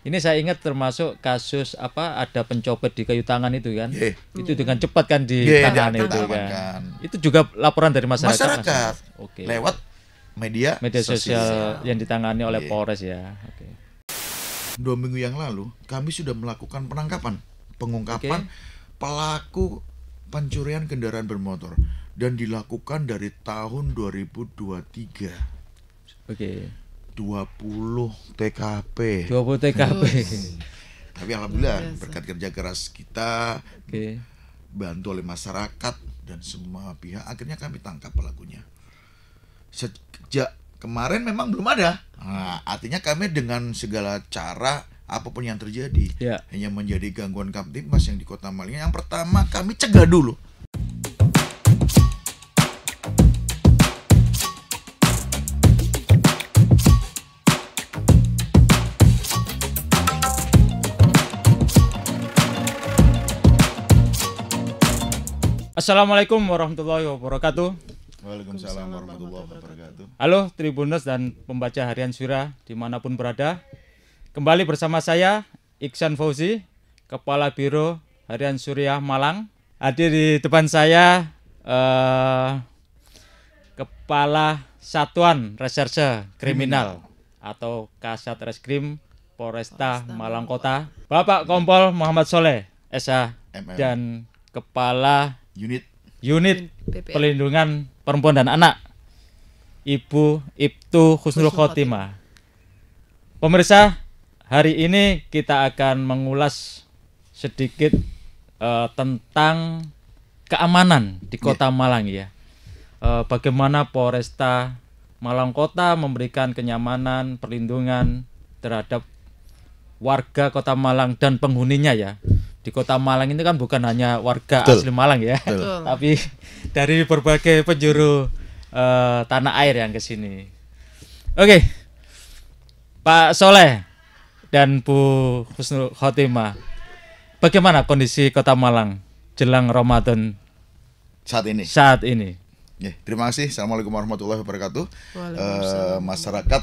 Ini saya ingat termasuk kasus apa ada pencopet di kayu tangan itu kan. Yeah. Itu dengan cepat kan Yeah, ditangani itu diamankan. kan. Itu juga laporan dari masyarakat. Masyarakat Oke. lewat media Sosial yang ditangani oleh Yeah. Polres ya. Oke. 2 minggu yang lalu kami sudah melakukan pengungkapan pelaku pencurian kendaraan bermotor dan dilakukan dari tahun 2023. Oke. 20 TKP. 20 TKP. Tapi alhamdulillah berkat kerja keras kita, Oke. bantu oleh masyarakat dan semua pihak, akhirnya kami tangkap pelakunya. Sejak kemarin memang belum ada. Nah, artinya kami dengan segala cara apapun yang terjadi, Ya. hanya menjadi gangguan Kamtibmas yang di Kota Malang. Yang pertama kami cegah dulu. Assalamualaikum warahmatullahi wabarakatuh. Waalaikumsalam warahmatullahi wabarakatuh. Halo Tribuners dan pembaca harian Surya dimanapun berada. Kembali bersama saya Iksan Fauzi, Kepala Biro Harian Surya Malang. Hadir di depan saya Kepala Satuan Reserse Kriminal atau Kasat Reskrim Polresta Malang Kota, Bapak Kompol Muhammad Soleh SH, MM. dan Kepala Unit Pelindungan Perempuan dan Anak, Ibu Ibtu Husnul Khotimah. Pemirsa, hari ini kita akan mengulas sedikit tentang keamanan di Kota Malang ya. Bagaimana Polresta Malang Kota memberikan kenyamanan, perlindungan terhadap warga Kota Malang dan penghuninya ya. Di Kota Malang ini kan bukan hanya warga Betul. asli Malang ya, Betul. tapi dari berbagai penjuru tanah air yang ke sini. Oke, Pak Soleh dan Bu Husnul Khotimah, bagaimana kondisi Kota Malang jelang Ramadan saat ini. saat ini? Ya, terima kasih. Assalamualaikum warahmatullahi wabarakatuh. Waalaikumsalam. Masyarakat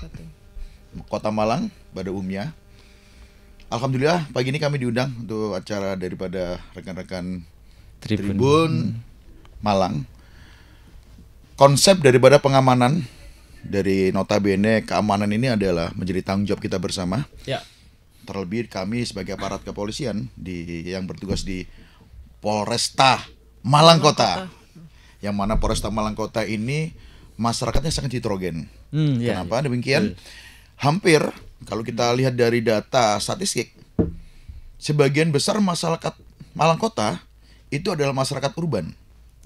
Kota Malang pada umumnya, alhamdulillah pagi ini kami diundang untuk acara daripada rekan-rekan Tribun Malang. Konsep daripada pengamanan dari notabene keamanan ini adalah menjadi tanggung jawab kita bersama. Ya, Terlebih kami sebagai aparat kepolisian yang bertugas di Polresta Malang Kota. Yang mana Polresta Malang Kota ini masyarakatnya sangat heterogen. ya, Kenapa ya. demikian? Hampir kalau kita lihat dari data statistik, sebagian besar masyarakat Malang Kota itu adalah masyarakat urban.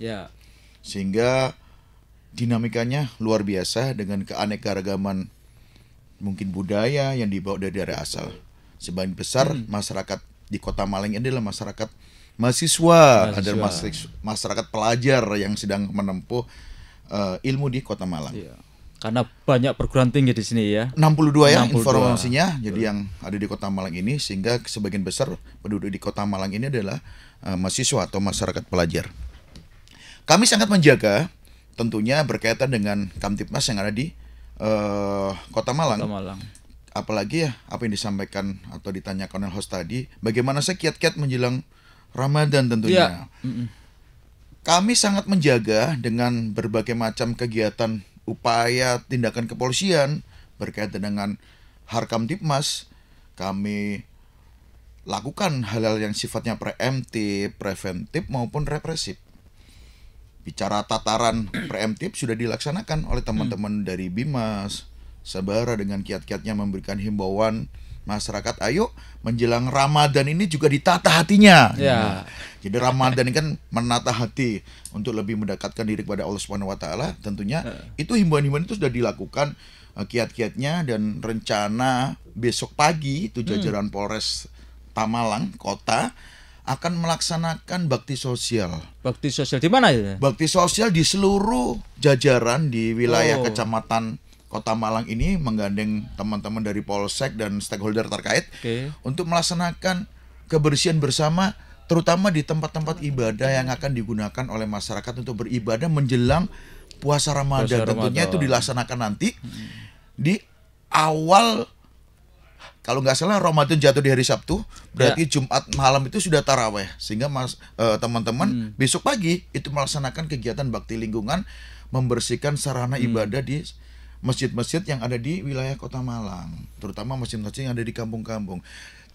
Ya, Sehingga dinamikanya luar biasa dengan keanekaragaman mungkin budaya yang dibawa dari daerah asal. Sebagian besar masyarakat di Kota Malang ini adalah masyarakat mahasiswa, ada masyarakat pelajar yang sedang menempuh ilmu di Kota Malang. ya. Karena banyak perguruan tinggi di sini ya. 62 ya 62. informasinya, jadi yang ada di Kota Malang ini, sehingga sebagian besar penduduk di Kota Malang ini adalah mahasiswa atau masyarakat pelajar. Kami sangat menjaga tentunya berkaitan dengan Kamtibmas yang ada di Kota Malang. Kota Malang. Apalagi ya apa yang disampaikan atau ditanyakan oleh host tadi, bagaimana saya kiat-kiat menjelang Ramadan tentunya. Ya. Kami sangat menjaga dengan berbagai macam kegiatan upaya tindakan kepolisian berkaitan dengan Harkamtibmas. Kami lakukan hal-hal yang sifatnya preemptif, preventif maupun represif. Bicara tataran preemptif sudah dilaksanakan oleh teman-teman dari Bimas, Sabara dengan kiat-kiatnya memberikan himbauan masyarakat, ayo menjelang Ramadan ini juga ditata hatinya. Ya. Jadi Ramadan ini kan menata hati untuk lebih mendekatkan diri kepada Allah Subhanahu wa taala. Tentunya itu himbauan-himbauan itu sudah dilakukan kiat-kiatnya, dan rencana besok pagi itu jajaran Polres Malang Kota akan melaksanakan bakti sosial. Bakti sosial di mana ya? Bakti sosial di seluruh jajaran di wilayah kecamatan Kota Malang ini, menggandeng teman-teman dari Polsek dan stakeholder terkait untuk melaksanakan kebersihan bersama, terutama di tempat-tempat ibadah yang akan digunakan oleh masyarakat untuk beribadah menjelang puasa Ramadan. Tentunya itu dilaksanakan nanti di awal kalau nggak salah Ramadan jatuh di hari Sabtu, berarti Jumat malam itu sudah taraweh, sehingga teman-teman besok pagi itu melaksanakan kegiatan bakti lingkungan, membersihkan sarana ibadah di masjid-masjid yang ada di wilayah Kota Malang, terutama masjid-masjid yang ada di kampung-kampung.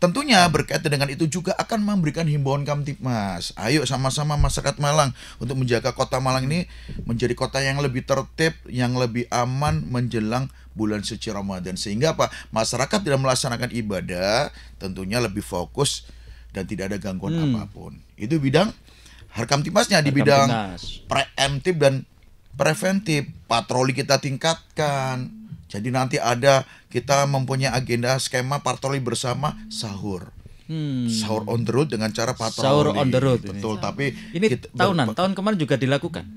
Tentunya berkaitan dengan itu juga akan memberikan himbauan Kamtibmas. Ayo sama-sama masyarakat Malang untuk menjaga Kota Malang ini menjadi kota yang lebih tertib, yang lebih aman menjelang bulan suci Ramadan. Sehingga apa? Masyarakat dalam melaksanakan ibadah tentunya lebih fokus dan tidak ada gangguan apapun. Itu bidang Harkamtibmasnya. Di bidang preemptif dan preventif, patroli kita tingkatkan. Jadi nanti kita mempunyai agenda skema patroli bersama sahur. Sahur on the road dengan cara patroli. Sahur on the road. Betul, tapi ini tahun kemarin juga dilakukan.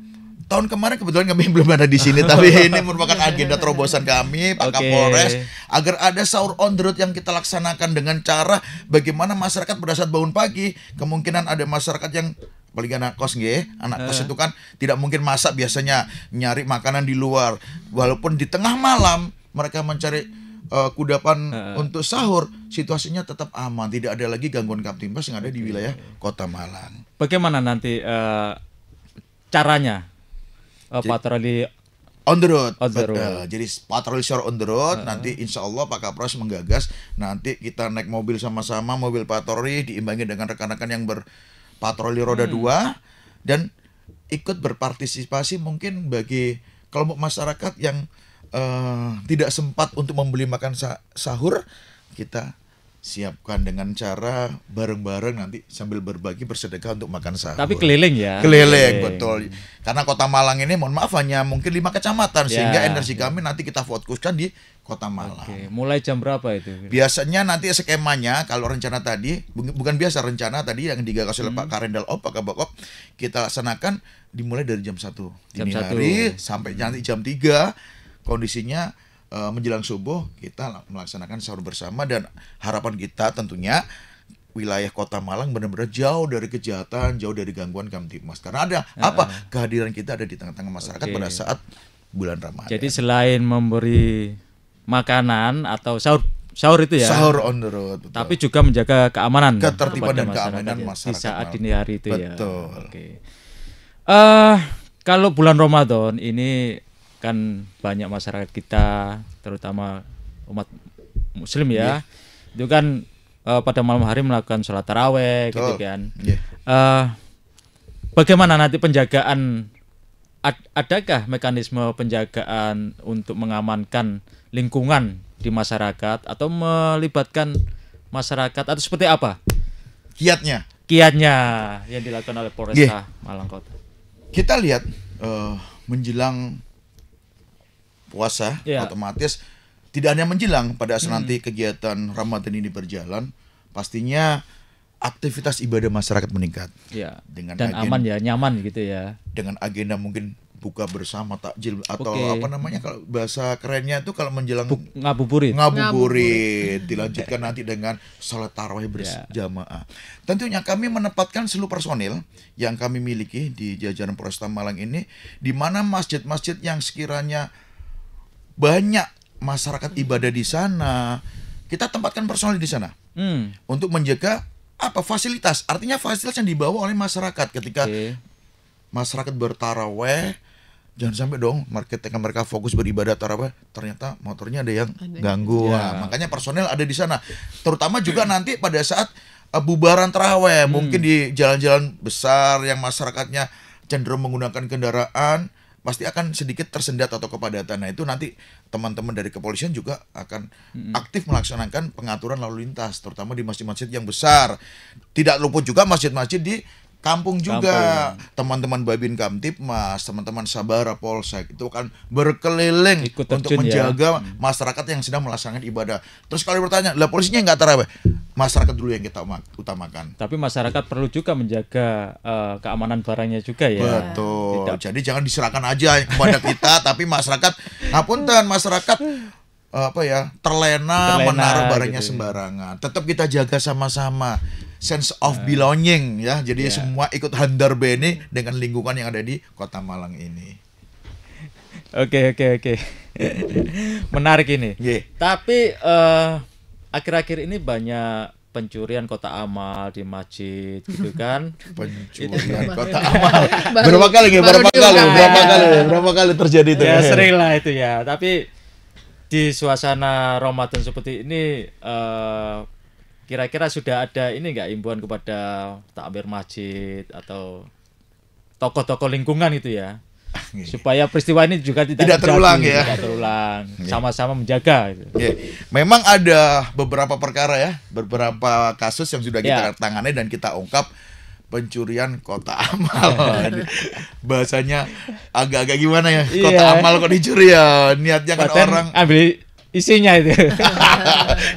Tahun kemarin kebetulan kami belum ada di sini, tapi ini merupakan agenda terobosan kami, Pak Kapolres, agar ada sahur on the road yang kita laksanakan dengan cara bagaimana masyarakat pada saat bangun pagi, kemungkinan ada masyarakat yang apalagi anak kos anak kos itu kan tidak mungkin masak, biasanya nyari makanan di luar. Walaupun di tengah malam mereka mencari kudapan untuk sahur, situasinya tetap aman, tidak ada lagi gangguan Kamtibmas yang ada di wilayah Kota Malang. Bagaimana nanti caranya patroli on the road? Jadi patroli sahur on the road, nanti insya Allah Pak Kapolres menggagas, nanti kita naik mobil sama-sama, mobil patroli diimbangi dengan rekan-rekan yang patroli roda 2 dan ikut berpartisipasi mungkin bagi kelompok masyarakat yang tidak sempat untuk membeli makan sahur, kita siapkan dengan cara bareng-bareng nanti sambil berbagi bersedekah untuk makan sahur. Tapi keliling ya. Keliling, betul. Karena Kota Malang ini mohon maaf hanya mungkin 5 kecamatan, sehingga energi kami nanti kita fokuskan di Kota Malang. Mulai jam berapa itu? Biasanya nanti skemanya kalau rencana tadi, bukan biasa, rencana tadi yang digagas oleh Pak Karendal Op, Pak Kabak Op, kita laksanakan dimulai dari jam 1 dini hari sampai nanti jam 3, kondisinya menjelang subuh kita melaksanakan sahur bersama. Dan harapan kita tentunya wilayah Kota Malang benar-benar jauh dari kejahatan, jauh dari gangguan Kamtibmas. Karena ada kehadiran kita ada di tengah-tengah masyarakat pada saat bulan Ramadan. Jadi selain memberi makanan atau sahur itu ya, sahur on the road, betul. Tapi juga menjaga keamanan, ketertiban dan keamanan masyarakat di saat dini hari itu. Betul. Kalau bulan Ramadan ini kan banyak masyarakat kita, terutama umat Muslim ya, itu kan pada malam hari melakukan sholat taraweh, gitu kan. Bagaimana nanti penjagaan? Adakah mekanisme penjagaan untuk mengamankan lingkungan di masyarakat atau melibatkan masyarakat atau seperti apa? Kiatnya yang dilakukan oleh Polresta Malang Kota. Kita lihat menjelang puasa, otomatis tidak hanya menjelang, pada saat nanti kegiatan Ramadan ini berjalan, pastinya aktivitas ibadah masyarakat meningkat. Dengan aman ya, nyaman gitu ya. Dengan agenda mungkin buka bersama, takjil atau apa namanya kalau bahasa kerennya itu kalau menjelang ngabuburit, dilanjutkan nanti dengan salat tarawih berjamaah. Tentunya kami menempatkan seluruh personil yang kami miliki di jajaran Polresta Malang ini, di mana masjid-masjid yang sekiranya banyak masyarakat ibadah di sana, kita tempatkan personil di sana untuk menjaga fasilitas. Artinya fasilitas yang dibawa oleh masyarakat ketika masyarakat bertaraweh, jangan sampai dong ketika mereka fokus beribadah taraweh ternyata motornya ada yang ganggu. Makanya personel ada di sana. Terutama juga nanti pada saat bubaran taraweh, mungkin di jalan-jalan besar yang masyarakatnya cenderung menggunakan kendaraan, pasti akan sedikit tersendat atau kepadatan. Nah itu nanti teman-teman dari kepolisian juga akan aktif melaksanakan pengaturan lalu lintas, terutama di masjid-masjid yang besar. Tidak luput juga masjid-masjid di kampung juga. Teman-teman Babin Kamtibmas, teman-teman Sabara Polsek itu akan berkeliling untuk menjaga masyarakat yang sedang melaksanakan ibadah. Terus kalau bertanya, lah polisinya nggak tarawih? Masyarakat dulu yang kita utamakan. Tapi masyarakat perlu juga menjaga keamanan barangnya juga ya. Betul. Jadi jangan diserahkan aja kepada kita, tapi masyarakat, ngapunten masyarakat terlena menaruh barangnya gitu, sembarangan. Tetap kita jaga sama-sama. Sense of belonging ya. Jadi semua ikut handar bene dengan lingkungan yang ada di Kota Malang ini. Oke. Menarik ini. Tapi akhir-akhir ini banyak pencurian kotak amal di masjid gitu kan. Pencurian kotak amal. Berapa kali terjadi itu? Ya sering lah itu ya. Tapi di suasana Ramadan seperti ini kira-kira sudah ada ini enggak himbauan kepada takmir masjid atau tokoh-tokoh lingkungan itu ya, supaya peristiwa ini juga tidak terulang terjadi, ya. tidak terulang, sama-sama menjaga gitu. Memang ada beberapa perkara ya, beberapa kasus yang sudah kita tangani dan kita ungkap. Pencurian kotak amal. Bahasanya agak-agak gimana ya, kotak amal kok dicuri ya, niatnya kan orang ambil isinya itu.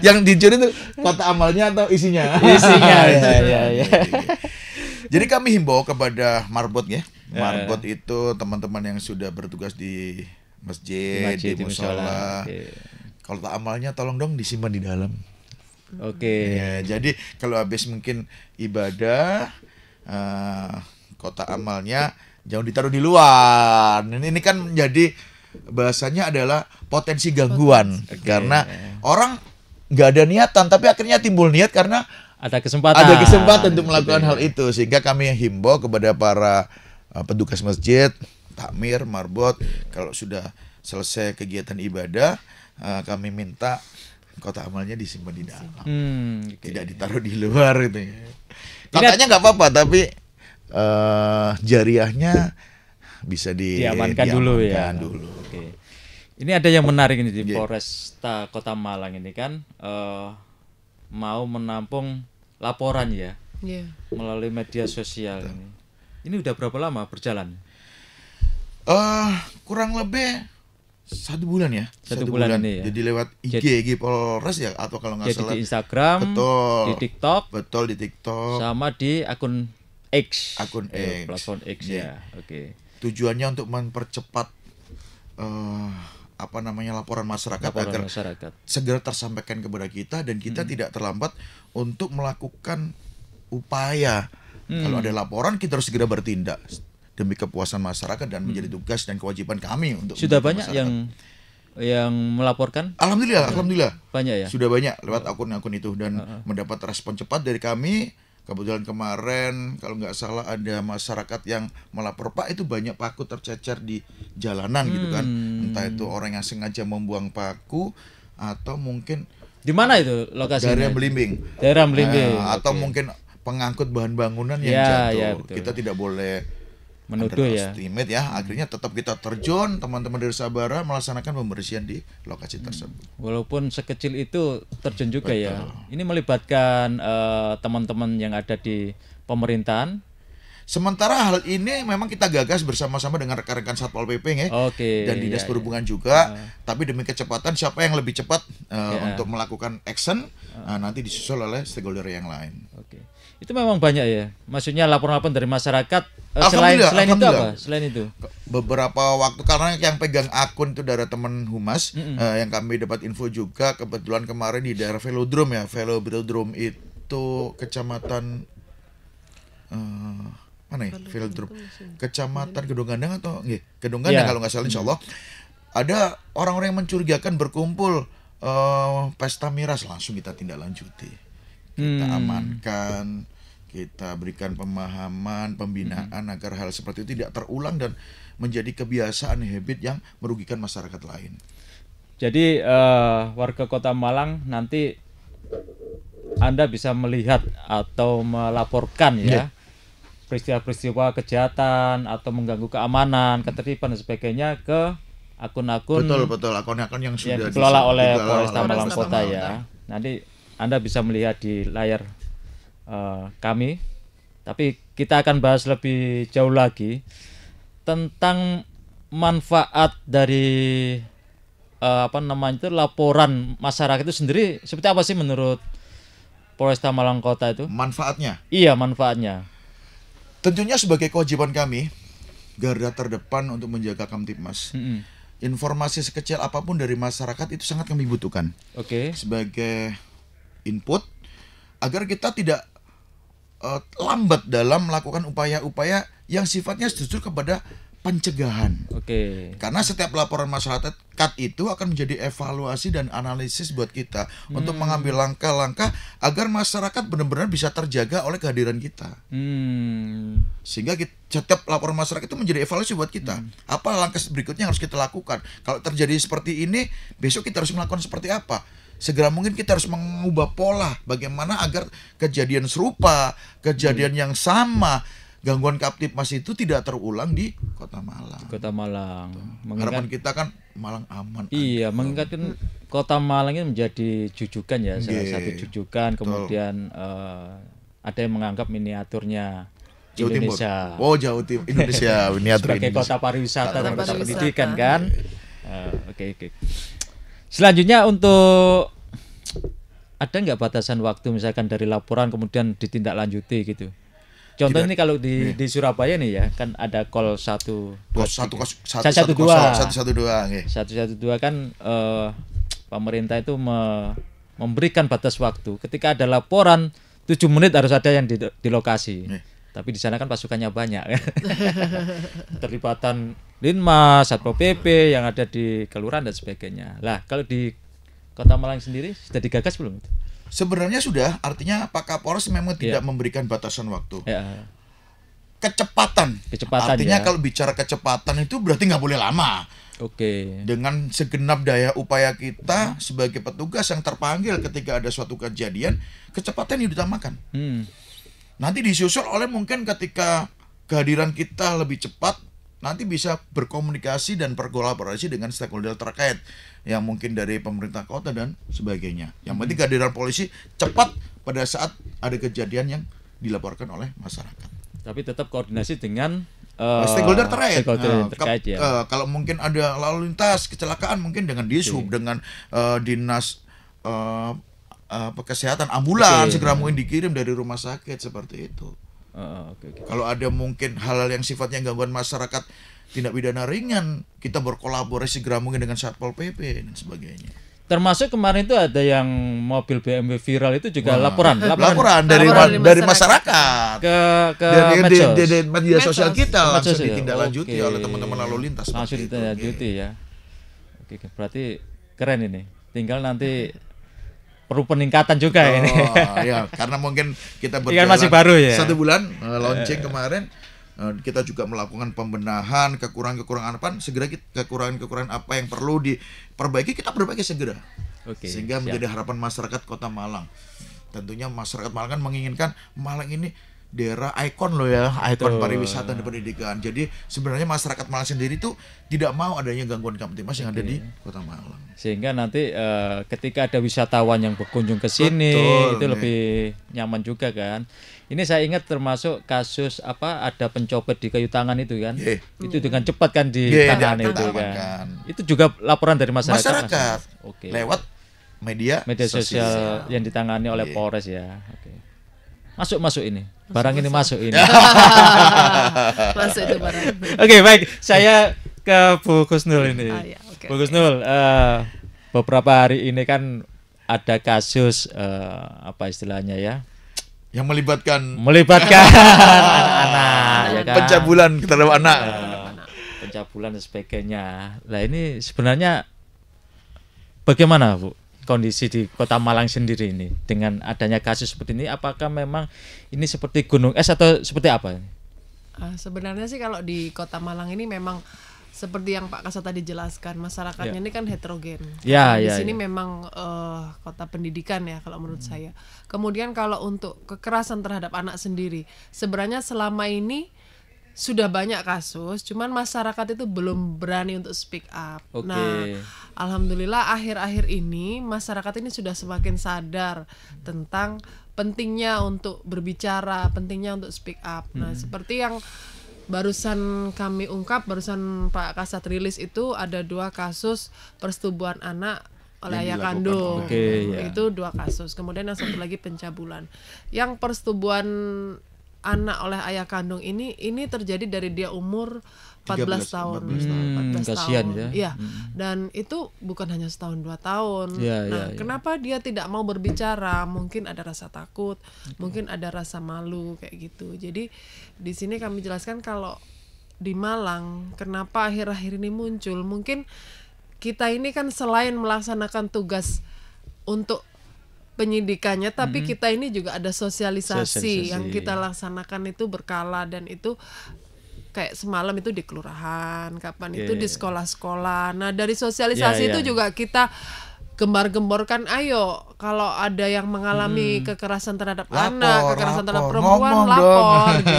Yang dicuri itu kotak amalnya atau isinya? Isinya. Ya. Jadi kami himbau kepada marbot ya. Marbot itu teman-teman yang sudah bertugas di masjid, di mushola. Kotak amalnya tolong dong disimpan di dalam. Ya, jadi kalau habis mungkin ibadah, kotak amalnya jangan ditaruh di luar. Ini kan menjadi bahasanya adalah potensi gangguan. Karena orang nggak ada niatan tapi akhirnya timbul niat karena ada kesempatan untuk melakukan hal itu. Sehingga kami himbau kepada para petugas masjid, takmir, marbot, kalau sudah selesai kegiatan ibadah, kami minta kotak amalnya disimpan di dalam, tidak ditaruh di luar gitu. Katanya nggak apa-apa, tapi jariahnya bisa diamankan dulu ya. Oke. Ini ada yang menarik ini di Polresta Kota Malang ini kan mau menampung laporan ya melalui media sosial ini. Ini udah berapa lama berjalan? Kurang lebih 1 bulan ya. 1 bulan ini ya. Jadi lewat IG Polres ya, atau kalau nggak salah di Instagram, betul, di TikTok, di TikTok, sama di akun X, platform X ya. Oke. Tujuannya untuk mempercepat laporan masyarakat agar segera tersampaikan kepada kita dan kita tidak terlambat untuk melakukan upaya. Kalau ada laporan kita harus segera bertindak demi kepuasan masyarakat dan menjadi tugas dan kewajiban kami untuk sudah banyak masyarakat yang melaporkan. Alhamdulillah banyak ya, sudah banyak lewat akun-akun itu dan mendapat respon cepat dari kami. Kebetulan kemarin kalau nggak salah ada masyarakat yang melapor, Pak, itu banyak paku tercecer di jalanan gitu kan, entah itu orang yang sengaja membuang paku atau mungkin di mana itu lokasinya? Daerah Belimbing atau mungkin pengangkut bahan bangunan yang jatuh. Kita tidak boleh menuduh ya. Akhirnya tetap kita terjun, teman-teman dari Sabara melaksanakan pembersihan di lokasi tersebut. Walaupun sekecil itu terjun juga. Betul. Ya. Ini melibatkan teman-teman yang ada di pemerintahan. Sementara hal ini memang kita gagas bersama-sama dengan rekan-rekan Satpol PP dan Dinas Perhubungan juga. Tapi demi kecepatan, siapa yang lebih cepat untuk melakukan action, nanti disusul oleh stakeholder yang lain. Itu memang banyak ya. Maksudnya laporan-laporan dari masyarakat. Selain itu apa? Selain itu beberapa waktu karena yang pegang akun itu dari teman humas, yang kami dapat info juga kebetulan kemarin di daerah Velodrome ya. Velodrome itu kecamatan mana ya? Velodrome. Kecamatan Gedung Gandang atau Gedung Gandang kalau nggak salah, insyaallah. Ada orang-orang yang mencurigakan berkumpul pesta miras, langsung kita tindak lanjuti. Kita amankan, kita berikan pemahaman, pembinaan agar hal seperti itu tidak terulang dan menjadi kebiasaan habit yang merugikan masyarakat lain. Jadi warga Kota Malang nanti Anda bisa melihat atau melaporkan ya peristiwa-peristiwa kejahatan atau mengganggu keamanan, ketertiban dan sebagainya ke akun-akun akun-akun yang sudah dikelola oleh Polresta Malang Kota ya. Nanti Anda bisa melihat di layar kami. Tapi kita akan bahas lebih jauh lagi tentang manfaat dari laporan masyarakat itu sendiri. Seperti apa sih menurut Polresta Malang Kota itu? Manfaatnya? Iya, manfaatnya. Tentunya sebagai kewajiban kami, garda terdepan untuk menjaga Kamtibmas. Informasi sekecil apapun dari masyarakat itu sangat kami butuhkan. Sebagai input agar kita tidak lambat dalam melakukan upaya-upaya yang sifatnya justru kepada pencegahan. Karena setiap laporan masyarakat dekat itu akan menjadi evaluasi dan analisis buat kita untuk mengambil langkah-langkah agar masyarakat benar-benar bisa terjaga oleh kehadiran kita. Sehingga setiap laporan masyarakat itu menjadi evaluasi buat kita. Apa langkah berikutnya yang harus kita lakukan? Kalau terjadi seperti ini, besok kita harus melakukan seperti apa? Segera mungkin kita harus mengubah pola bagaimana agar kejadian serupa, kejadian yang sama, gangguan Kamtibmas itu tidak terulang di Kota Malang. Kota Malang. Harapan kita kan Malang aman. Iya, mengingatkan Kota Malang ini menjadi jujukan ya, salah satu jujukan. Kemudian ada yang menganggap miniaturnya Jawa Indonesia. Timur. Oh, Jawa Timur Indonesia, miniatur sebagai Indonesia. kota pariwisata dan kota pariwisata. pendidikan kan. Oke. Selanjutnya untuk ada nggak batasan waktu misalkan dari laporan kemudian ditindaklanjuti gitu? Contoh ini kalau di Surabaya nih ya, kan ada call 112 kan pemerintah itu memberikan batas waktu. Ketika ada laporan 7 menit harus ada yang di lokasi. Tapi di sana kan pasukannya banyak. Terlibatan Linmas, Satpol PP yang ada di kelurahan dan sebagainya. Lah, kalau di Kota Malang sendiri sudah digagas belum? Sebenarnya sudah, artinya Pak Kapolres memang tidak memberikan batasan waktu. Ya. Kecepatan artinya ya. kalau bicara kecepatan itu berarti nggak boleh lama. Oke. Dengan segenap daya upaya kita sebagai petugas yang terpanggil ketika ada suatu kejadian, kecepatan yang ditamakan. Nanti disusul oleh mungkin ketika kehadiran kita lebih cepat, nanti bisa berkomunikasi dan berkolaborasi dengan stakeholder terkait yang mungkin dari pemerintah kota dan sebagainya. Yang penting kehadiran polisi cepat pada saat ada kejadian yang dilaporkan oleh masyarakat. Tapi tetap koordinasi dengan stakeholder terkait. Ya. Kalau mungkin ada lalu lintas kecelakaan mungkin dengan Dishub, dengan dinas kesehatan ambulan segera mungkin dikirim dari rumah sakit seperti itu. Kalau ada mungkin hal-hal yang sifatnya gangguan masyarakat tindak pidana ringan, kita berkolaborasi segera mungkin dengan Satpol PP dan sebagainya. Termasuk kemarin itu ada yang mobil BMW viral itu juga laporan dari masyarakat ke medsos. di media sosial kita langsung ya? ditindaklanjuti oleh teman-teman lalu lintas. Langsung ditindaklanjuti ya. Oke, berarti keren ini. Tinggal nanti perlu peningkatan juga ini. Ya, karena mungkin kita berjalan masih baru ya. 1 bulan launching kemarin. Kita juga melakukan pembenahan kekurangan-kekurangan apa, segera kekurangan-kekurangan apa yang perlu diperbaiki kita perbaiki segera. Sehingga menjadi harapan masyarakat Kota Malang. Tentunya masyarakat Malang kan menginginkan Malang ini daerah ikon loh ya, ikon pariwisata dan pendidikan. Jadi sebenarnya masyarakat Malang sendiri tuh tidak mau adanya gangguan Kamtibmas yang ada di Kota Malang. Sehingga nanti ketika ada wisatawan yang berkunjung ke sini itu lebih nyaman juga kan. Ini saya ingat termasuk kasus ada pencopet di Kayu Tangan itu kan. Itu dengan cepat kan ditangani itu kan. Itu juga laporan dari masyarakat. Lewat media sosial yang ditangani oleh Polres ya. Masuk ini. Barang ini masuk ini. Masuk itu barang. Oke, baik. Saya ke Bu Kusnul ini. Bu Kusnul, beberapa hari ini kan ada kasus apa istilahnya ya? Yang melibatkan anak-anak ya kan? Pencabulan terhadap anak. Pencabulan dan sebagainya. Lah ini sebenarnya bagaimana, Bu? Kondisi di Kota Malang sendiri ini dengan adanya kasus seperti ini, apakah memang ini seperti gunung es atau seperti apa? Sebenarnya sih kalau di Kota Malang ini memang seperti yang Pak Kasat tadi jelaskan, masyarakatnya ini kan heterogen. Di sini memang kota pendidikan ya kalau menurut saya. Kemudian kalau untuk kekerasan terhadap anak sendiri, sebenarnya selama ini sudah banyak kasus, cuman masyarakat itu belum berani untuk speak up. Nah, alhamdulillah akhir-akhir ini masyarakat ini sudah semakin sadar tentang pentingnya untuk berbicara, pentingnya untuk speak up. Nah, seperti yang barusan kami ungkap, barusan Pak Kasat rilis itu ada 2 kasus persetubuhan anak oleh ayah kandung. Itu 2 kasus. Kemudian yang satu lagi pencabulan. Yang persetubuhan anak oleh ayah kandung ini terjadi dari dia umur 14 tahun. 14 kasihan tahun. Ya. Dan itu bukan hanya setahun 2 tahun. Kenapa dia tidak mau berbicara? Mungkin ada rasa takut, mungkin ada rasa malu kayak gitu. Jadi di sini kami jelaskan kalau di Malang kenapa akhir-akhir ini muncul, mungkin kita ini kan selain melaksanakan tugas untuk penyidikannya, tapi kita ini juga ada sosialisasi yang kita laksanakan itu berkala, dan itu kayak semalam itu di kelurahan, kapan itu di sekolah-sekolah. Nah dari sosialisasi itu juga kita gembar-gemborkan, ayo kalau ada yang mengalami kekerasan terhadap anak, kekerasan terhadap perempuan, lapor gitu.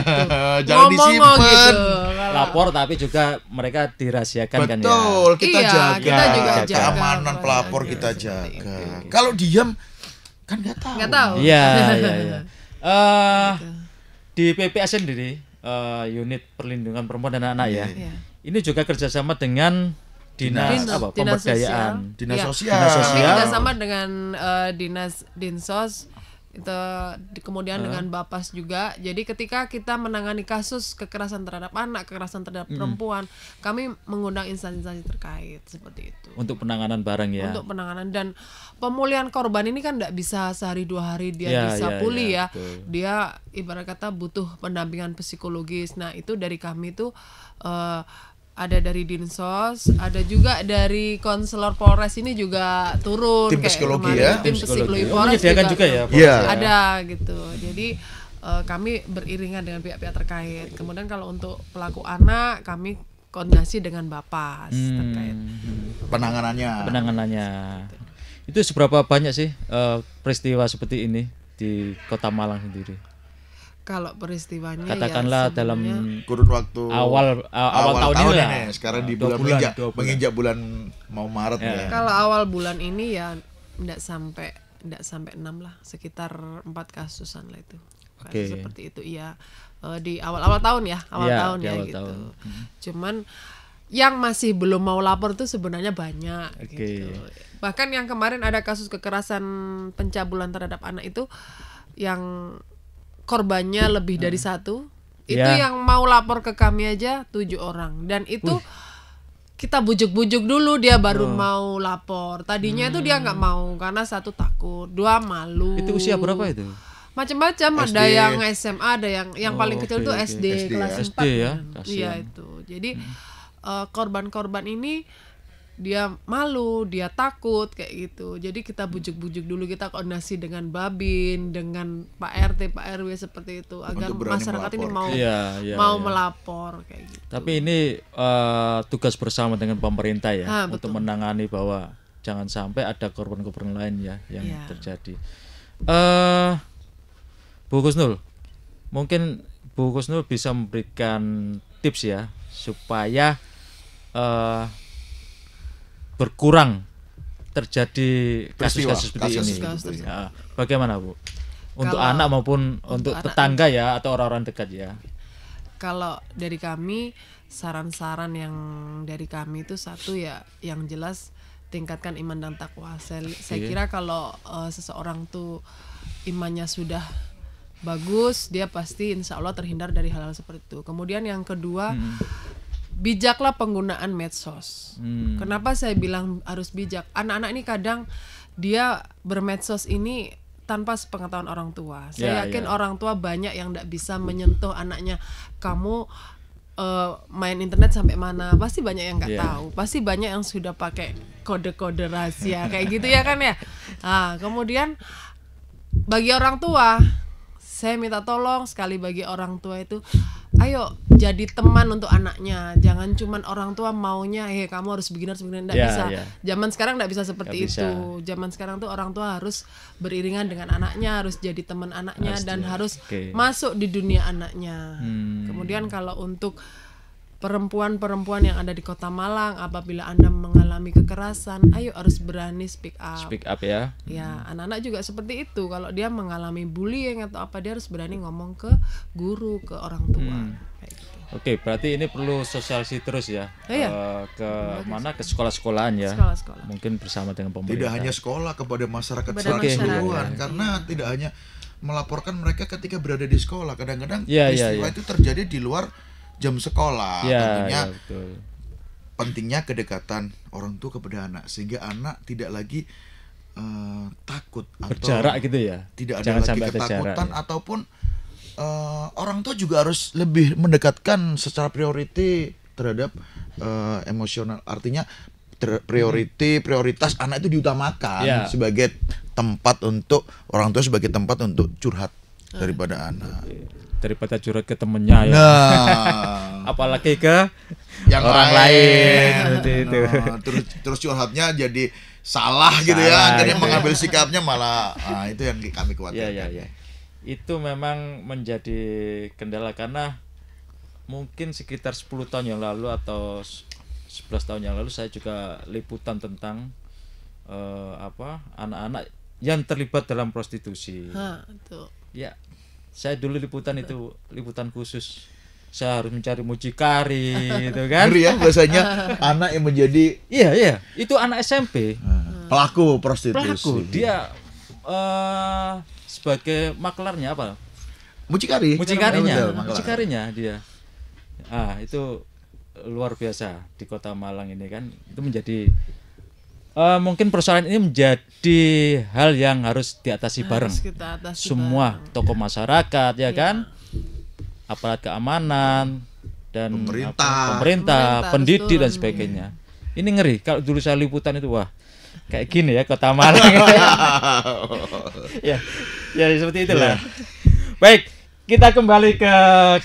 Jangan disimpan. Gitu. Lapor, tapi juga mereka dirahasiakan. Kan ya. Betul, kita jaga. Kita juga jaga keamanan pelapor, kita jaga. Kalau diam kan nggak tahu. Iya. Di PPA sendiri, unit perlindungan perempuan dan anak ya. Ini juga kerjasama dengan dinas pemberdayaan, dinas sosial. Kami kerjasama dengan dinas dinsos itu, kemudian dengan Bapas juga. Jadi ketika kita menangani kasus kekerasan terhadap anak, kekerasan terhadap perempuan, kami mengundang instansi-instansi terkait seperti itu. Untuk penanganan bareng ya. Untuk penanganan dan pemulihan korban ini kan tidak bisa sehari 2 hari dia bisa pulih ya. Betul. Dia ibarat kata butuh pendampingan psikologis. Nah itu dari kami tuh ada dari Dinsos, ada juga dari konselor Polres ini juga turun, tim kayak psikologi kemarin, ya, tim psikologi Polres juga ya, ada gitu. Jadi kami beriringan dengan pihak-pihak terkait. Kemudian kalau untuk pelaku anak, kami koordinasi dengan Bapas terkait penanganannya. Itu seberapa banyak sih peristiwa seperti ini di Kota Malang sendiri? Kalau peristiwanya katakanlah ya, dalam kurun waktu awal tahun ini lah. Sekarang di bulan menginjak bulan mau Maret ya. Kalau awal bulan ini ya enggak sampai 6 lah, sekitar 4 kasusan lah itu. Kasus seperti itu ya. Di awal tahun ya, tahun gitu. Cuman yang masih belum mau lapor tuh sebenarnya banyak gitu. Bahkan yang kemarin ada kasus kekerasan pencabulan terhadap anak itu yang korbannya lebih dari 1, itu yang mau lapor ke kami aja 7 orang, dan itu kita bujuk-bujuk dulu dia baru mau lapor. Tadinya itu dia nggak mau karena 1 takut, 2 malu. Itu usia berapa itu? Macam-macam, ada yang SMA, ada yang paling kecil tuh SD kelas 4 ya. Iya itu. Jadi korban-korban ini dia malu, dia takut kayak gitu. Jadi kita bujuk-bujuk dulu, kita koordinasi dengan Babin, dengan Pak RT, Pak RW seperti itu agar masyarakat ini mau melapor kayak gitu. Tapi ini tugas bersama dengan pemerintah ya, untuk menangani bahwa jangan sampai ada korban-korban lain ya yang terjadi. Bu Kusnul, mungkin Bu Kusnul bisa memberikan tips ya supaya berkurang terjadi kasus-kasus seperti ini. Bagaimana Bu? Untuk anak maupun untuk tetangga ya, atau orang-orang dekat ya. Kalau dari kami, saran-saran yang dari kami itu satu ya, yang jelas tingkatkan iman dan takwa. Saya kira kalau seseorang tuh imannya sudah bagus, dia pasti insya Allah terhindar dari hal-hal seperti itu. Kemudian yang kedua, bijaklah penggunaan medsos. Kenapa saya bilang harus bijak? Anak-anak ini kadang dia bermedsos ini tanpa sepengetahuan orang tua. Saya yakin orang tua banyak yang tidak bisa menyentuh anaknya. Kamu main internet sampai mana? Pasti banyak yang nggak tahu. Pasti banyak yang sudah pakai kode-kode rahasia kayak gitu ya kan ya. Nah, kemudian bagi orang tua, saya minta tolong sekali bagi orang tua itu, ayo jadi teman untuk anaknya. Jangan cuman orang tua maunya kamu harus begini nggak bisa. Zaman sekarang nggak bisa seperti itu. Zaman sekarang tuh orang tua harus beriringan dengan anaknya, harus jadi teman anaknya, dan harus masuk di dunia anaknya. Kemudian kalau untuk perempuan-perempuan yang ada di Kota Malang, apabila Anda mengalami kekerasan, ayo harus berani speak up. Speak up ya. Ya, anak-anak juga seperti itu. Kalau dia mengalami bullying atau apa, dia harus berani ngomong ke guru, ke orang tua. Kayak gitu. Oke, berarti ini perlu sosialisasi terus ya. Ke mana, ke sekolah-sekolahan ya. Sekolah-sekolah. Mungkin bersama dengan pemerintah. Tidak hanya sekolah, kepada masyarakat secara keseluruhan. Karena tidak hanya melaporkan mereka ketika berada di sekolah. Kadang-kadang peristiwa itu terjadi di luar jam sekolah. Tentunya pentingnya kedekatan orang tua kepada anak, sehingga anak tidak lagi takut berjarak atau gitu ya. Tidak ada Jangan lagi ketakutan ataupun orang tua juga harus lebih mendekatkan secara priority terhadap emosional. Artinya prioritas anak itu diutamakan sebagai tempat untuk orang tua, sebagai tempat untuk curhat daripada anak. Daripada curhat ke temennya ya. Nah, apalagi ke yang orang lain seperti itu. Terus curhatnya jadi salah gitu ya, akhirnya mengambil sikapnya malah itu yang kami khawatirkan. Ya. Itu memang menjadi kendala karena mungkin sekitar 10 tahun yang lalu atau 11 tahun yang lalu saya juga liputan tentang anak-anak yang terlibat dalam prostitusi. Ya, saya dulu liputan khusus. Saya harus mencari mucikari gitu kan. Ngeri ya bahasanya anak yang menjadi Iya, itu anak SMP. Pelaku prostitusi. Dia sebagai maklarnya apa? Mucikarinya dia. Itu luar biasa di Kota Malang ini kan. Itu menjadi mungkin persoalan ini menjadi hal yang harus diatasi bareng. Semua tokoh masyarakat ya kan? Aparat keamanan dan pemerintah, pendidik dan sebagainya. Ini ngeri kalau dulu saya liputan itu kayak gini ya Kota Malang. ya seperti itulah. Baik, kita kembali ke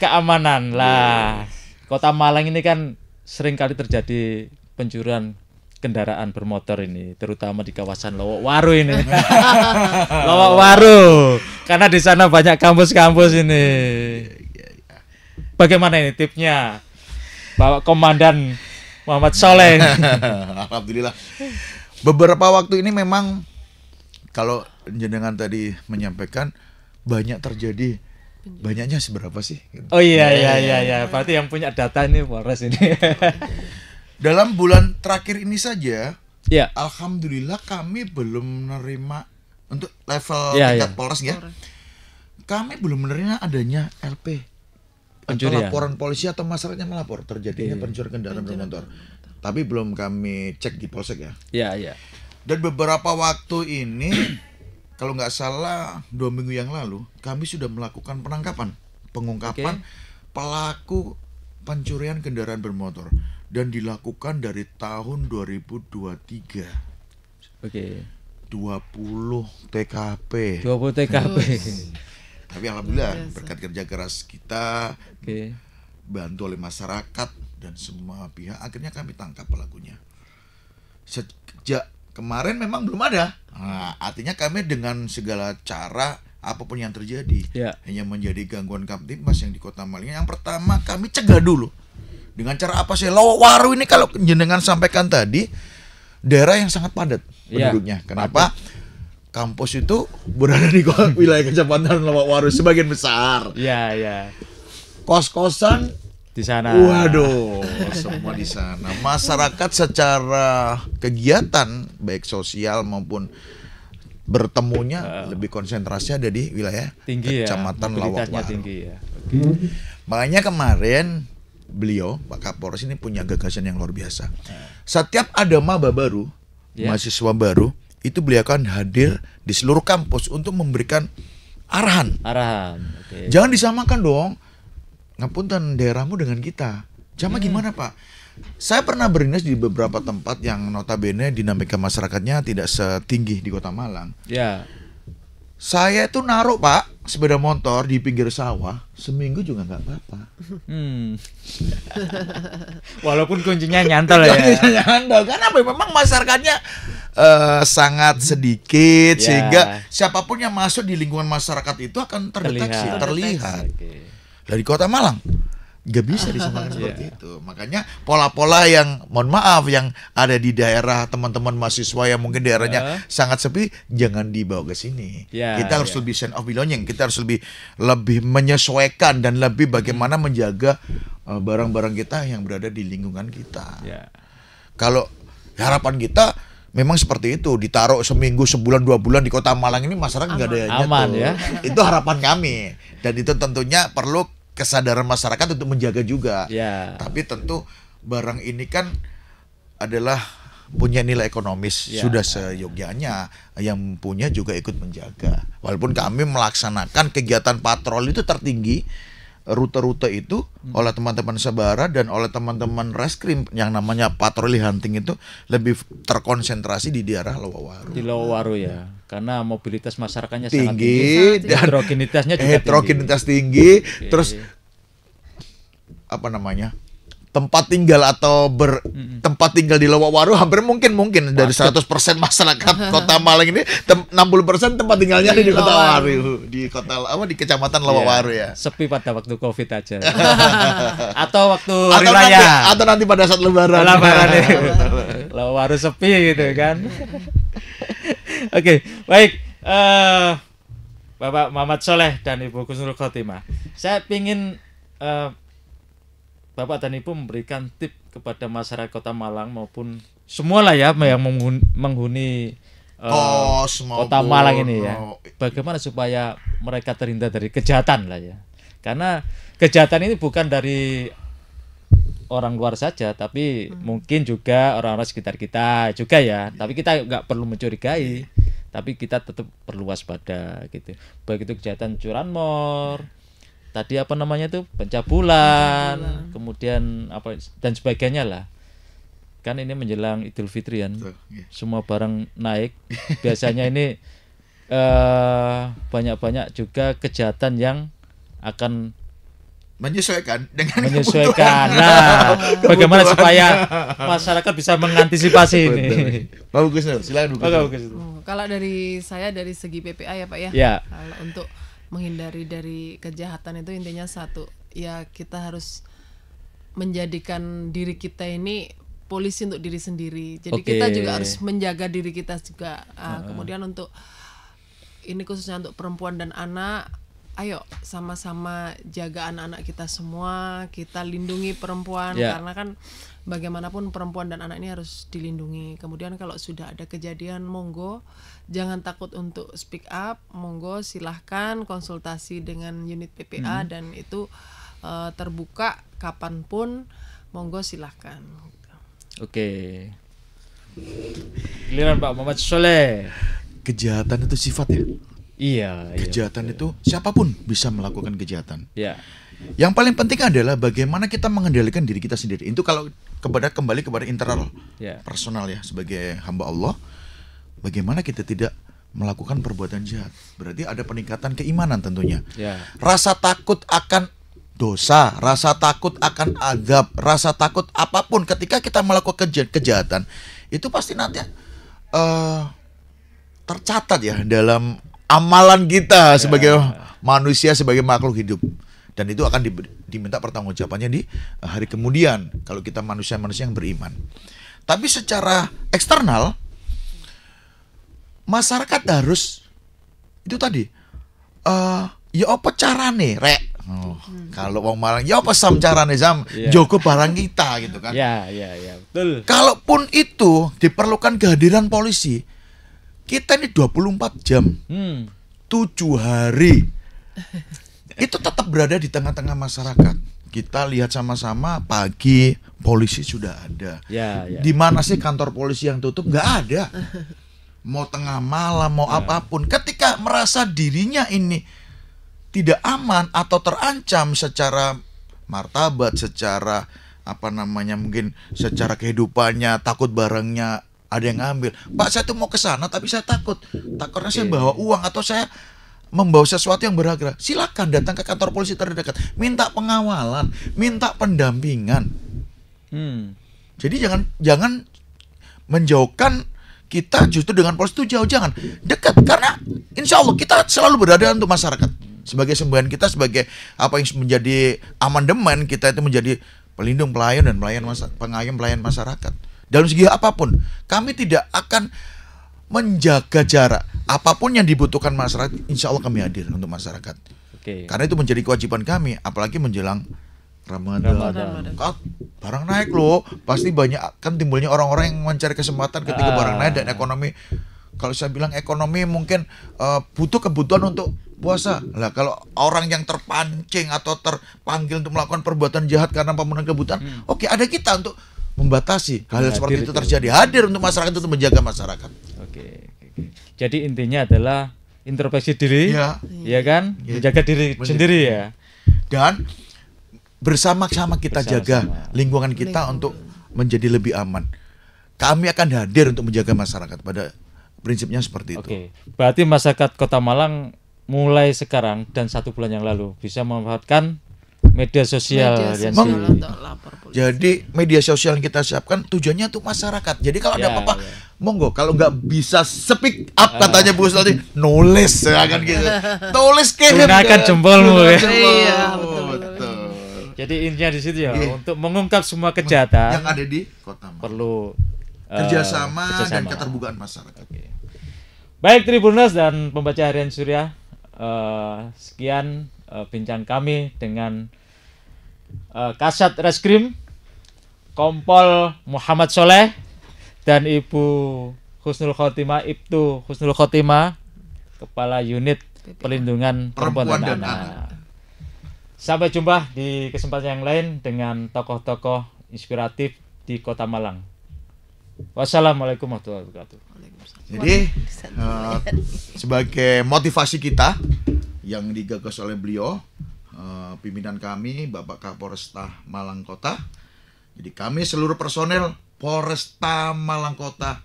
keamanan lah. Kota Malang ini kan sering kali terjadi pencurian kendaraan bermotor ini, terutama di kawasan Lowok Waru ini. Lowok Waru, karena di sana banyak kampus-kampus ini. Bagaimana ini tipsnya, Bapak Komandan Muhammad Soleh? Alhamdulillah. Beberapa waktu ini memang kalau jenengan tadi menyampaikan banyak terjadi. Banyaknya seberapa sih? Oh iya. Berarti yang punya data ini Polres ini. Dalam bulan terakhir ini saja, alhamdulillah kami belum menerima untuk level tingkat Polres ya. Kami belum menerima adanya LP. Atau laporan polisi atau masyarakatnya melapor terjadinya pencurian kendaraan bermotor. Tapi belum kami cek di Polsek ya. Iya. Dan beberapa waktu ini kalau nggak salah 2 minggu yang lalu kami sudah melakukan pengungkapan pelaku pencurian kendaraan bermotor dan dilakukan dari tahun 2023. 20 TKP. Tapi alhamdulillah berkat kerja keras kita, bantu oleh masyarakat dan semua pihak, akhirnya kami tangkap pelakunya. Sejak kemarin memang belum ada. Artinya kami dengan segala cara apapun yang terjadi, hanya menjadi gangguan Kamtibmas yang di Kota Malang. Yang pertama kami cegah dulu. Dengan cara apa sih? Lowok Waru ini kalau jenengan sampaikan tadi, daerah yang sangat padat penduduknya. Kenapa? Kampus itu berada di wilayah Kecamatan Lowok Waru sebagian besar. Iya. Kos-kosan di sana. Waduh, semua di sana. Masyarakat secara kegiatan baik sosial maupun bertemunya lebih konsentrasi ada di wilayah Kecamatan Lowok Waru. Makanya kemarin beliau Pak Kapolres ini punya gagasan yang luar biasa. Setiap ada maba baru, mahasiswa baru, itu beliau akan hadir di seluruh kampus untuk memberikan arahan. Jangan disamakan dong. Ngapunten daerahmu dengan kita. Gimana Pak? Saya pernah berdinas di beberapa tempat yang notabene dinamika masyarakatnya tidak setinggi di Kota Malang. Saya itu naruh Pak sepeda motor di pinggir sawah seminggu juga nggak apa-apa. Walaupun kuncinya nyantol ya. Nyantol karena memang masyarakatnya sangat sedikit sehingga siapapun yang masuk di lingkungan masyarakat itu akan terlihat. Dari Kota Malang nggak bisa disamakan seperti itu. Makanya pola-pola yang mohon maaf yang ada di daerah teman-teman mahasiswa yang mungkin daerahnya sangat sepi, jangan dibawa ke sini. Kita harus lebih sense of belonging, kita harus lebih menyesuaikan dan lebih bagaimana menjaga barang-barang kita yang berada di lingkungan kita. Kalau harapan kita memang seperti itu, ditaruh seminggu, sebulan, 2 bulan di Kota Malang ini masyarakat nggak ada yang aman ya. Itu harapan kami dan itu tentunya perlu kesadaran masyarakat untuk menjaga juga. Tapi tentu barang ini kan adalah punya nilai ekonomis, sudah seyogyanya, yang punya juga ikut menjaga. Walaupun kami melaksanakan kegiatan patroli itu tertinggi rute-rute itu oleh teman-teman Sabara dan oleh teman-teman reskrim yang namanya patroli hunting itu lebih terkonsentrasi di daerah Lowawaru. Di Lowawaru ya, karena mobilitas masyarakatnya tinggi, sangat tinggi dan heterogenitasnya juga heterogenitas tinggi. Terus apa namanya? Tempat tinggal atau tempat tinggal di Lowawaru hampir mungkin dari 100% masyarakat Kota Malang ini 60% tempat tinggalnya di Kota Waru, di di Kecamatan Lowawaru ya. Sepi pada waktu Covid aja. Atau waktu hari raya. Atau nanti pada saat lebaran. Lowawaru sepi gitu kan. Oke, baik. Bapak Muhammad Soleh dan Ibu Husnul Khotimah. Saya ingin Bapak dan Ibu memberikan tip kepada masyarakat Kota Malang maupun semua lah ya yang menghuni Kota Malang ini ya. Bagaimana supaya mereka terhindar dari kejahatan lah ya. Karena kejahatan ini bukan dari orang luar saja, tapi mungkin juga orang-orang sekitar kita juga ya. Tapi kita nggak perlu mencurigai, tapi kita tetap perlu waspada gitu. Baik itu kejahatan curanmor, tadi apa namanya tuh pencabulan, kemudian apa dan sebagainya lah. Kan ini menjelang Idul Fitri kan, semua barang naik. Biasanya ini banyak-banyak juga kejahatan yang akan menyesuaikan. Nah, bagaimana supaya masyarakat bisa mengantisipasi ini? Pak Gusnul, silakan Bu. Kalau dari saya dari segi PPA ya Pak ya. Ya. Kalau untuk menghindari dari kejahatan itu intinya satu, ya kita harus menjadikan diri kita ini polisi untuk diri sendiri. Jadi kita juga harus menjaga diri kita juga. Kemudian untuk ini khususnya untuk perempuan dan anak, ayo sama-sama jaga anak-anak kita semua, kita lindungi perempuan karena kan bagaimanapun perempuan dan anak ini harus dilindungi. Kemudian kalau sudah ada kejadian, monggo jangan takut untuk speak up, monggo silahkan konsultasi dengan unit PPA dan itu terbuka kapanpun, monggo silahkan. Oke. Giliran Pak Muhammad Soleh. Kejahatan itu sifat ya. Iya. Kejahatan itu siapapun bisa melakukan kejahatan. Iya. Yang paling penting adalah bagaimana kita mengendalikan diri kita sendiri. Itu kalau kembali kepada internal personal ya, sebagai hamba Allah. Bagaimana kita tidak melakukan perbuatan jahat. Berarti ada peningkatan keimanan tentunya. Rasa takut akan dosa, rasa takut akan azab, rasa takut apapun ketika kita melakukan kejahatan, itu pasti nanti tercatat ya dalam amalan kita sebagai manusia, sebagai makhluk hidup. Dan itu akan diminta pertanggungjawabannya di hari kemudian kalau kita manusia-manusia yang beriman. Tapi secara eksternal, masyarakat harus itu tadi ya apa carane rek. Kalau wong Malang ya apa sam carane sam jogo barang kita gitu kan. Ya, betul. Kalaupun itu diperlukan kehadiran polisi, kita ini 24 jam. 7 hari. Itu tetap berada di tengah-tengah masyarakat. Kita lihat sama-sama pagi polisi sudah ada. Di mana sih kantor polisi yang tutup? Nggak ada. Mau tengah malam, mau apapun. Ketika merasa dirinya ini tidak aman atau terancam secara martabat, secara apa namanya mungkin secara kehidupannya, takut barangnya ada yang ngambil. Pak, saya tuh mau ke sana tapi saya takutnya saya bawa uang atau saya membawa sesuatu yang berharga. Silakan datang ke kantor polisi terdekat, minta pengawalan, minta pendampingan. Jadi jangan menjauhkan kita justru dengan polisi itu jauh, jangan dekat, karena insya Allah kita selalu berada untuk masyarakat sebagai semboyan kita, sebagai apa yang menjadi amandemen kita itu menjadi pelindung, pelayan dan pengayom pelayan masyarakat. Dalam segi apapun kami tidak akan menjaga jarak, apapun yang dibutuhkan masyarakat, insya Allah kami hadir untuk masyarakat. Karena itu menjadi kewajiban kami, apalagi menjelang Ramadan. Barang naik loh, pasti banyak kan timbulnya orang-orang yang mencari kesempatan ketika barang naik dan ekonomi. Kalau saya bilang ekonomi mungkin butuh kebutuhan untuk puasa. Lah kalau orang yang terpancing atau terpanggil untuk melakukan perbuatan jahat karena pemenuhan kebutuhan, oke, ada kita untuk membatasi hal seperti itu terjadi. Hadir untuk masyarakat, untuk menjaga masyarakat. Oke. Jadi intinya adalah introspeksi diri, ya kan, menjaga diri sendiri ya. dan bersama-sama kita jaga lingkungan kita Lingkungan. untuk menjadi lebih aman. Kami akan hadir untuk menjaga masyarakat, pada prinsipnya seperti itu. Oke, berarti masyarakat Kota Malang mulai sekarang dan 1 bulan yang lalu bisa memanfaatkan media sosial yang untuk lapor polisi. Jadi media sosial yang kita siapkan tujuannya untuk masyarakat. Jadi kalau ada Ya, apa-apa, ya. monggo. Kalau nggak bisa speak up katanya Bu Sulti, nulis ya kan gitu. Tulis kirim. Gunakan jempolmu ya. Iya, betul. Jadi intinya di situ ya, untuk mengungkap semua kejahatan yang ada di Kota Malang. perlu Kerjasama dan keterbukaan masyarakat. Oke. Baik Tribuners dan pembaca harian Surya, sekian bincang kami dengan Kasat Reskrim Kompol Muhammad Soleh dan Ibu Husnul Khotimah, Ibtu Husnul Khotimah, Kepala Unit Perlindungan Perempuan dan Anak. Sampai jumpa di kesempatan yang lain dengan tokoh-tokoh inspiratif di Kota Malang. Wassalamualaikum warahmatullahi wabarakatuh. Jadi sebagai motivasi kita yang digagas oleh beliau, pimpinan kami Bapak Kapolresta Malang Kota. Jadi kami seluruh personel Polresta Malang Kota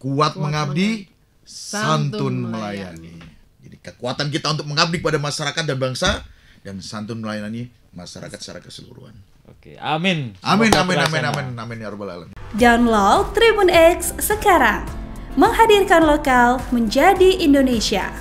kuat mengabdi, santun melayani. Jadi kekuatan kita untuk mengabdi kepada masyarakat dan bangsa, dan santun melayani masyarakat secara keseluruhan. Oke, amin. Amin, Semoga amin, amin, terlaksana. amin, amin ya rabbal alamin. Download Tribun X sekarang. Menghadirkan lokal menjadi Indonesia.